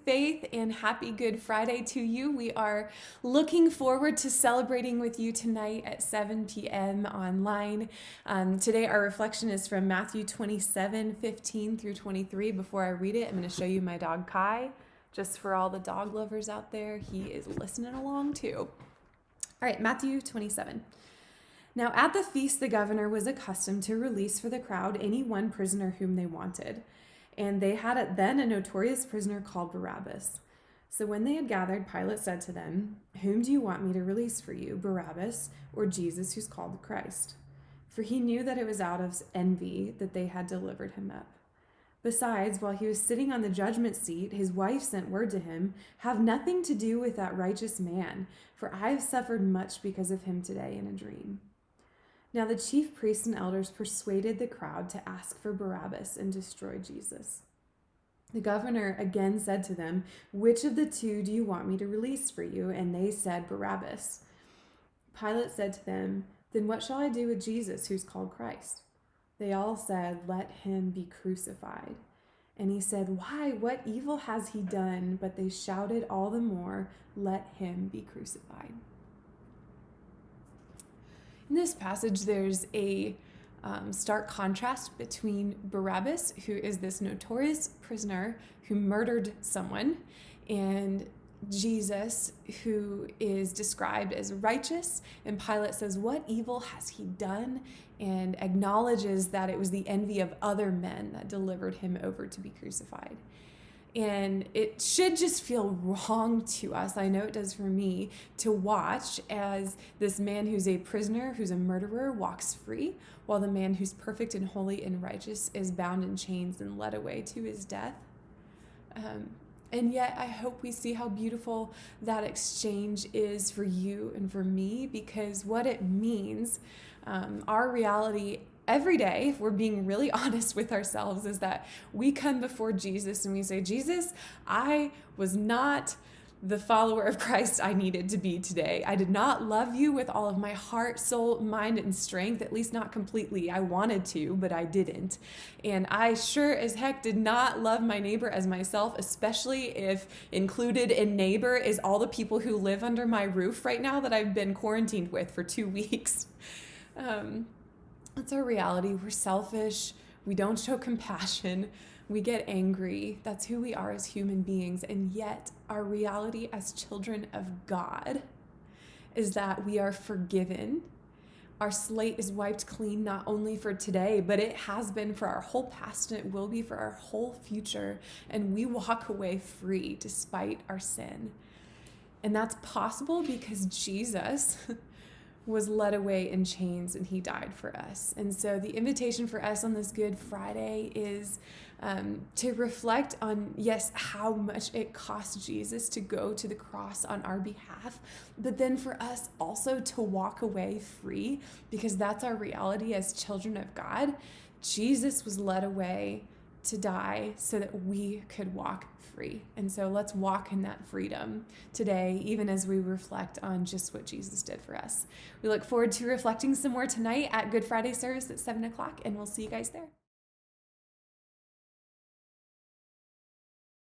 faith, and happy Good Friday to you. We are looking forward to celebrating with you tonight at 7 p.m. online. Today our reflection is from Matthew 27:15 through 23. Before I read it, I'm going to show you my dog Kai. Just for all the dog lovers out there, he is listening along too. All right, Matthew 27. Now at the feast, the governor was accustomed to release for the crowd any one prisoner whom they wanted. And they had then a notorious prisoner called Barabbas. So when they had gathered, Pilate said to them, "Whom do you want me to release for you, Barabbas or Jesus, who's called the Christ?" For he knew that it was out of envy that they had delivered him up. Besides, while he was sitting on the judgment seat, his wife sent word to him, "Have nothing to do with that righteous man, for I have suffered much because of him today in a dream." Now the chief priests and elders persuaded the crowd to ask for Barabbas and destroy Jesus. The governor again said to them, "Which of the two do you want me to release for you?" And they said, "Barabbas." Pilate said to them, "Then what shall I do with Jesus, who's called Christ?" They all said, "Let him be crucified." And he said, "Why? What evil has he done?" But they shouted all the more, "Let him be crucified." In this passage, there's a stark contrast between Barabbas, who is this notorious prisoner who murdered someone, and Jesus, who is described as righteous. And Pilate says, "What evil has he done?" and acknowledges that it was the envy of other men that delivered him over to be crucified. And it should just feel wrong to us, I know it does for me, to watch as this man who's a prisoner, who's a murderer, walks free, while the man who's perfect and holy and righteous is bound in chains and led away to his death. And yet I hope we see how beautiful that exchange is for you and for me, because what it means, our reality every day, if we're being really honest with ourselves, is that we come before Jesus and we say, "Jesus, I was not the follower of Christ I needed to be today. I did not love you with all of my heart, soul, mind, and strength, at least not completely. I wanted to, but I didn't. And I sure as heck did not love my neighbor as myself, especially if included in neighbor is all the people who live under my roof right now that I've been quarantined with for 2 weeks." That's our reality. We're selfish. We don't show compassion. We get angry. That's who we are as human beings. And yet our reality as children of God is that we are forgiven. Our slate is wiped clean, not only for today, but it has been for our whole past, and it will be for our whole future. And we walk away free despite our sin. And that's possible because Jesus was led away in chains and he died for us. And so the invitation for us on this Good Friday is to reflect on, yes, how much it cost Jesus to go to the cross on our behalf, but then for us also to walk away free, because that's our reality as children of God. Jesus was led away to die so that we could walk free. And so let's walk in that freedom today, even as we reflect on just what Jesus did for us. We look forward to reflecting some more tonight at Good Friday service at 7 o'clock, and we'll see you guys there.